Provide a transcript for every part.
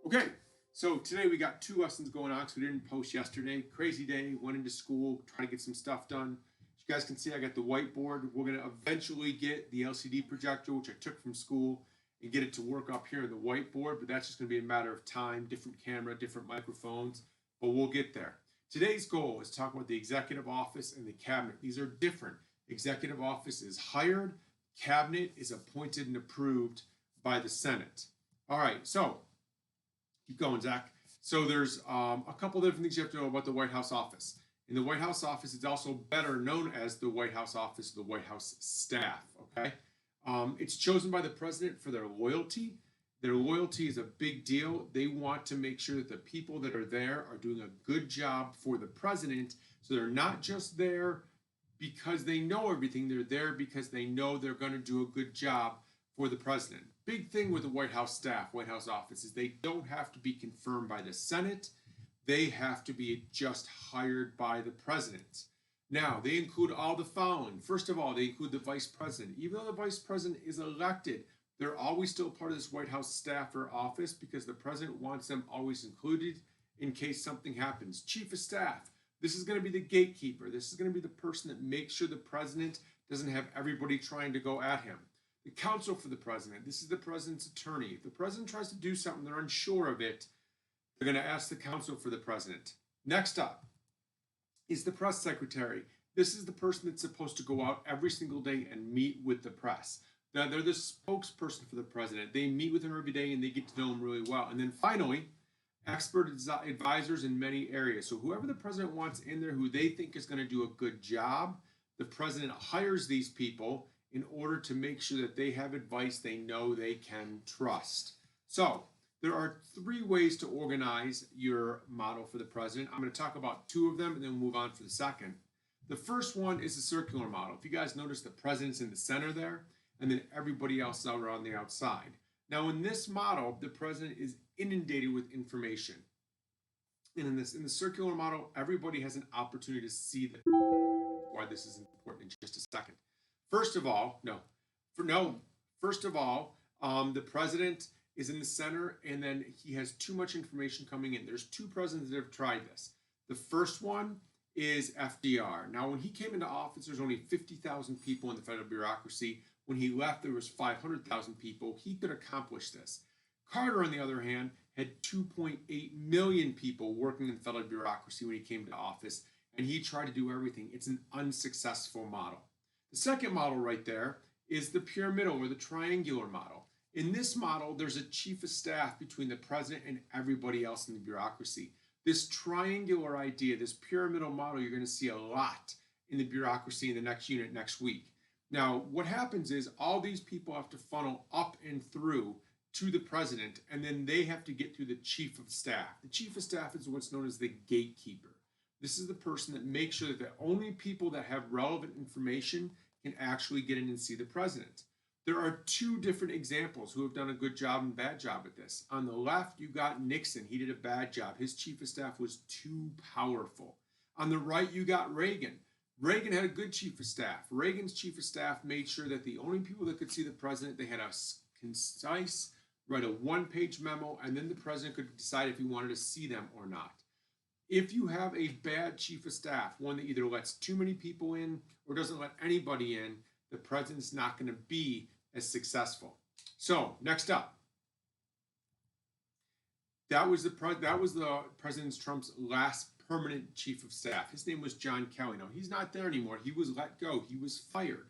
Okay, so today we got two lessons going on because we didn't post yesterday. Crazy day, went into school, trying to get some stuff done. As you guys can see, I got the whiteboard. We're going to eventually get the LCD projector, which I took from school, and get it to work up here on the whiteboard, but that's just going to be a matter of time, different camera, different microphones, but we'll get there. Today's goal is to talk about the executive office and the cabinet. These are different. Executive office is hired, cabinet is appointed and approved by the Senate. All right, so keep going, Zach. So there's a couple different things you have to know about the White House office. In the White House office, it's also better known as the White House office, the White House staff, okay? It's chosen by the president for their loyalty. Their loyalty is a big deal. They want to make sure that the people that are there are doing a good job for the president. So they're not just there because they know everything. They're there because they know they're going to do a good job for the president. Big thing with the White House staff, White House office, is they don't have to be confirmed by the Senate. They have to be just hired by the president. Now, they include all the following. First of all, they include the vice president. Even though the vice president is elected, they're always still part of this White House staff or office because the president wants them always included in case something happens. Chief of staff, this is going to be the gatekeeper. This is going to be the person that makes sure the president doesn't have everybody trying to go at him. The counsel for the president, this is the president's attorney. If the president tries to do something, they're unsure of it, they're going to ask the counsel for the president. Next up is the press secretary. This is the person that's supposed to go out every single day and meet with the press. Now, they're the spokesperson for the president. They meet with him every day and they get to know him really well. And then finally, expert advisors in many areas. So whoever the president wants in there who they think is going to do a good job, the president hires these people in order to make sure that they have advice they know they can trust. So there are three ways to organize your model for the president. I'm going to talk about two of them and then we'll move on for the second. The first one is the circular model. If you guys notice, the president's in the center there and then everybody else is out on the outside. Now in this model, the president is inundated with information. And in the circular model, everybody has an opportunity to see why this is important in just a second. First of all, the president is in the center and then he has too much information coming in. There's two presidents that have tried this. The first one is FDR. Now, when he came into office, there's only 50,000 people in the federal bureaucracy. When he left, there was 500,000 people. He could accomplish this. Carter, on the other hand, had 2.8 million people working in the federal bureaucracy when he came to office, and he tried to do everything. It's an unsuccessful model. The second model right there is the pyramidal or the triangular model. In this model, there's a chief of staff between the president and everybody else in the bureaucracy. This triangular idea, this pyramidal model, you're going to see a lot in the bureaucracy in the next unit next week. Now, what happens is all these people have to funnel up and through to the president, and then they have to get through the chief of staff. The chief of staff is what's known as the gatekeeper. This is the person that makes sure that the only people that have relevant information can actually get in and see the president. There are two different examples who have done a good job and bad job at this. On the left, you got Nixon. He did a bad job. His chief of staff was too powerful. On the right, you got Reagan. Reagan had a good chief of staff. Reagan's chief of staff made sure that the only people that could see the president, they had a concise, write a one-page memo, and then the president could decide if he wanted to see them or not. If you have a bad chief of staff, one that either lets too many people in or doesn't let anybody in, the president's not going to be as successful. So next up, that was the President Trump's last permanent chief of staff. His name was John Kelly. Now he's not there anymore. He was let go. He was fired.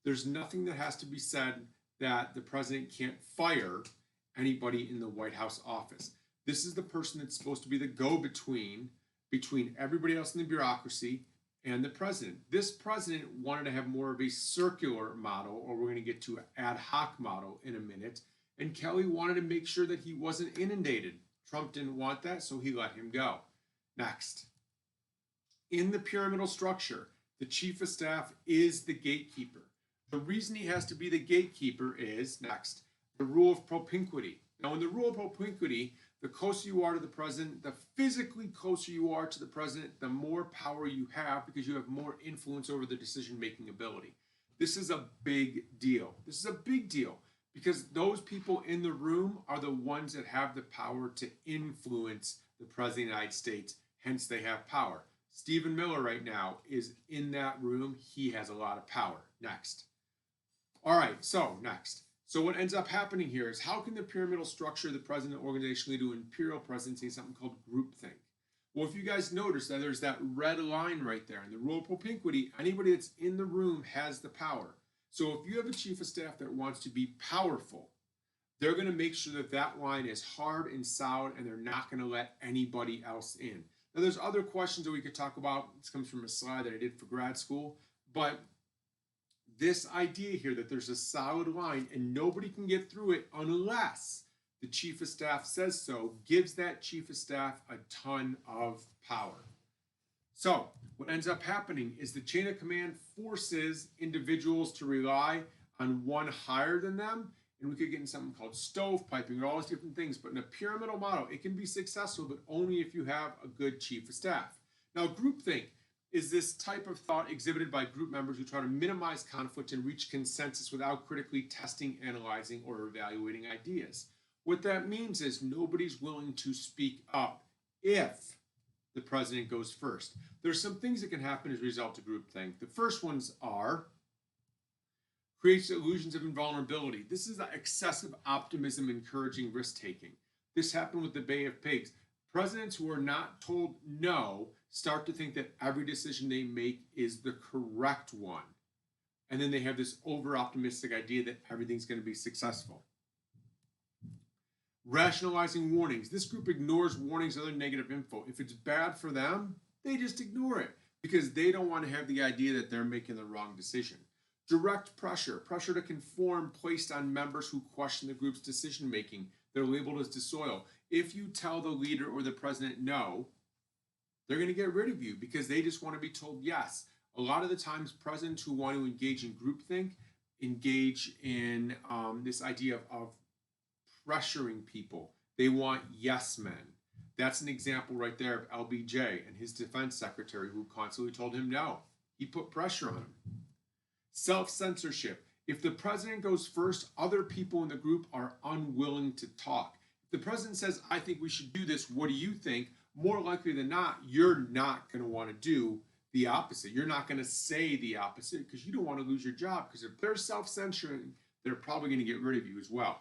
There's nothing that has to be said that the president can't fire anybody in the White House office. This is the person that's supposed to be the go-between between everybody else in the bureaucracy and the president. This president wanted to have more of a circular model, or we're going to get to an ad hoc model in a minute, and Kelly wanted to make sure that he wasn't inundated. Trump didn't want that, so he let him go. Next. In the pyramidal structure, the chief of staff is the gatekeeper. The reason he has to be the gatekeeper is, next, the rule of propinquity. Now, in the rule of propinquity, the closer you are to the president, the physically closer you are to the president, the more power you have because you have more influence over the decision-making ability. This is a big deal. This is a big deal because those people in the room are the ones that have the power to influence the President of the United States, hence they have power. Stephen Miller right now is in that room. He has a lot of power. Next. All right, so next. So what ends up happening here is, how can the pyramidal structure of the president organization lead to imperial presidency, something called groupthink? Well, if you guys notice that there's that red line right there in the rule of propinquity, anybody that's in the room has the power. So if you have a chief of staff that wants to be powerful, they're going to make sure that that line is hard and solid, and they're not going to let anybody else in. Now, there's other questions that we could talk about. This comes from a slide that I did for grad school, but this idea here that there's a solid line and nobody can get through it unless the chief of staff says so, gives that chief of staff a ton of power. So what ends up happening is the chain of command forces individuals to rely on one higher than them, and we could get in something called stovepiping or all these different things. But in a pyramidal model, it can be successful, but only if you have a good chief of staff. Now, groupthink is this type of thought exhibited by group members who try to minimize conflict and reach consensus without critically testing, analyzing, or evaluating ideas. What that means is nobody's willing to speak up if the president goes first. There's some things that can happen as a result of groupthink. The first ones are creates illusions of invulnerability. This is excessive optimism encouraging risk-taking. This happened with the Bay of Pigs. Presidents who are not told no start to think that every decision they make is the correct one. And then they have this over-optimistic idea that everything's going to be successful. Rationalizing warnings. This group ignores warnings and other negative info. If it's bad for them, they just ignore it because they don't want to have the idea that they're making the wrong decision. Direct pressure. Pressure to conform placed on members who question the group's decision-making. They're labeled as disloyal. If you tell the leader or the president no, they're going to get rid of you because they just want to be told yes. A lot of the times, presidents who want to engage in groupthink engage in this idea of pressuring people. They want yes men. That's an example right there of LBJ and his defense secretary who constantly told him no. He put pressure on him. Self-censorship. If the president goes first, other people in the group are unwilling to talk. If the president says, I think we should do this, what do you think? More likely than not, you're not going to want to do the opposite. You're not going to say the opposite because you don't want to lose your job, because if they're self-censoring, they're probably going to get rid of you as well.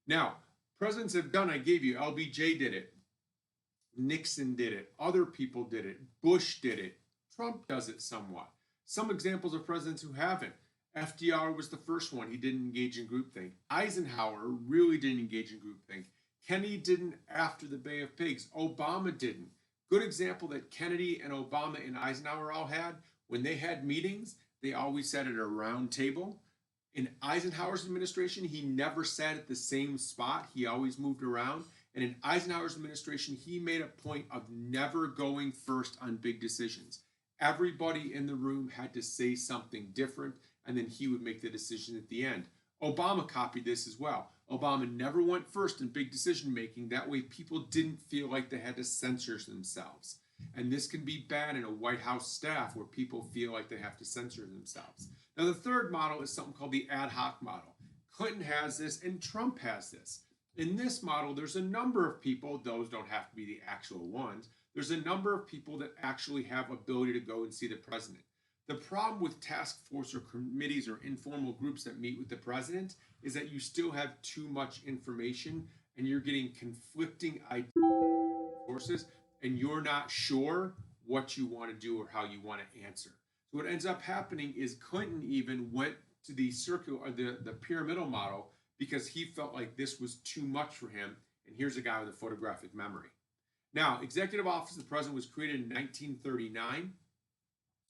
Now, presidents have done, I gave you, LBJ did it. Nixon did it. Other people did it. Bush did it. Trump does it somewhat. Some examples of presidents who haven't. FDR was the first one. He didn't engage in groupthink. Eisenhower really didn't engage in groupthink. Kennedy didn't after the Bay of Pigs. Obama didn't. Good example that Kennedy and Obama and Eisenhower all had. When they had meetings, they always sat at a round table. In Eisenhower's administration, he never sat at the same spot. He always moved around. And in Eisenhower's administration, he made a point of never going first on big decisions. Everybody in the room had to say something different, and then he would make the decision at the end. Obama copied this as well. Obama never went first in big decision making. That way people didn't feel like they had to censor themselves. And this can be bad in a White House staff where people feel like they have to censor themselves. Now, the third model is something called the ad hoc model. Clinton has this and Trump has this. In this model, there's a number of people, those don't have to be the actual ones, there's a number of people that actually have ability to go and see the president. The problem with task force or committees or informal groups that meet with the president is that you still have too much information and you're getting conflicting sources and you're not sure what you want to do or how you want to answer. So what ends up happening is Clinton even went to the circular or the pyramidal model because he felt like this was too much for him. And here's a guy with a photographic memory. Now, Executive Office of the President was created in 1939.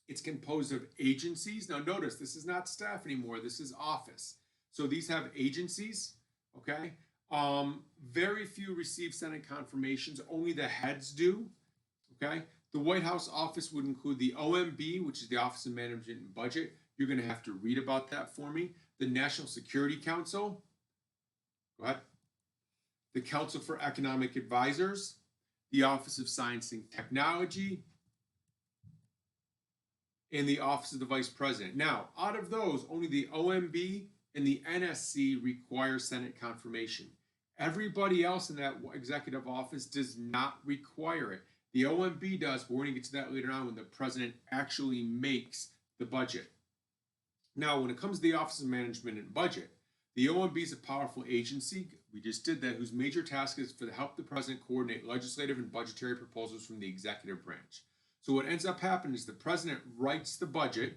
It's composed of agencies. Now, notice this is not staff anymore. This is office. So these have agencies, okay? Very few receive Senate confirmations. Only the heads do, okay? The White House office would include the OMB, which is the Office of Management and Budget. You're going to have to read about that for me. The National Security Council. Go ahead. The Council for Economic Advisors. The Office of Science and Technology, and the Office of the Vice President. Now, out of those, only the OMB and the NSC requires Senate confirmation. Everybody else in that executive office does not require it. The OMB does, but we're going to get to that later on when the president actually makes the budget. Now, when it comes to the Office of Management and Budget, the OMB is a powerful agency, we just did that, whose major task is to help the president coordinate legislative and budgetary proposals from the executive branch. So what ends up happening is the president writes the budget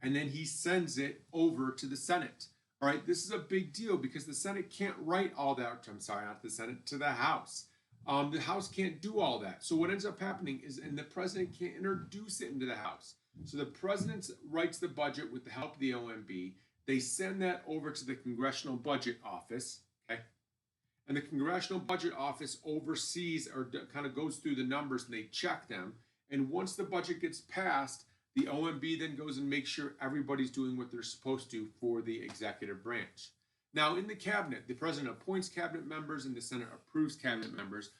and then he sends it over to the Senate. All right, this is a big deal because the Senate can't write all that. I'm sorry, not the Senate, to the House. The House can't do all that. So what ends up happening is, and the president can't introduce it into the House. So the president writes the budget with the help of the OMB. They send that over to the Congressional Budget Office, okay? And the Congressional Budget Office oversees or kind of goes through the numbers and they check them. And once the budget gets passed, the OMB then goes and makes sure everybody's doing what they're supposed to for the executive branch. Now, in the cabinet, the president appoints cabinet members and the Senate approves cabinet members.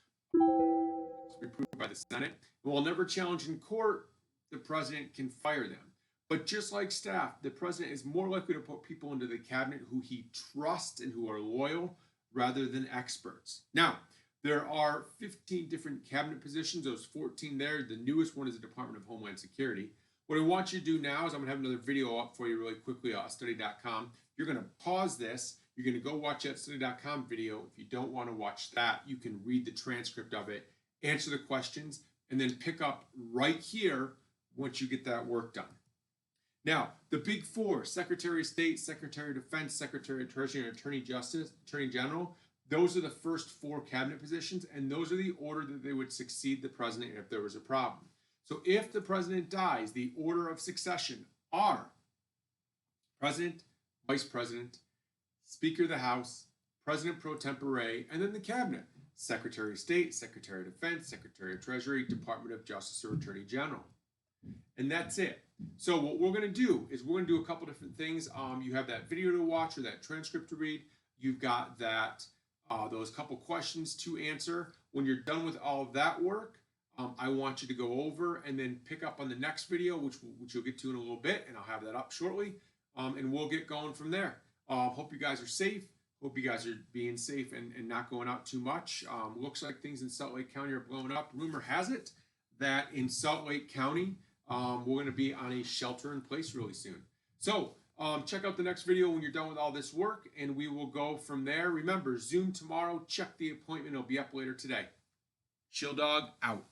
Approved by the Senate. And while never challenged in court, the president can fire them. But just like staff, the president is more likely to put people into the cabinet who he trusts and who are loyal rather than experts. Now, there are 15 different cabinet positions, those 14 there. The newest one is the Department of Homeland Security. What I want you to do now is I'm going to have another video up for you really quickly on study.com. You're going to pause this. You're going to go watch that study.com video. If you don't want to watch that, you can read the transcript of it, answer the questions, and then pick up right here once you get that work done. Now, the big four, Secretary of State, Secretary of Defense, Secretary of Treasury, and Attorney General, those are the first four cabinet positions, and those are the order that they would succeed the president if there was a problem. So if the president dies, the order of succession are President, Vice President, Speaker of the House, President pro tempore, and then the cabinet, Secretary of State, Secretary of Defense, Secretary of Treasury, Department of Justice, or Attorney General. And that's it. So what we're going to do is we're going to do a couple different things. You have that video to watch or that transcript to read. You've got that those couple questions to answer. When you're done with all of that work, I want you to go over and then pick up on the next video, which you'll get to in a little bit, and I'll have that up shortly, and we'll get going from there. Hope you guys are safe. Hope you guys are being safe and not going out too much. Looks like things in Salt Lake County are blowing up. Rumor has it that in Salt Lake County, we're going to be on a shelter in place really soon. So check out the next video when you're done with all this work, and we will go from there. Remember, Zoom tomorrow. Check the appointment. It'll be up later today. Shield Dog out.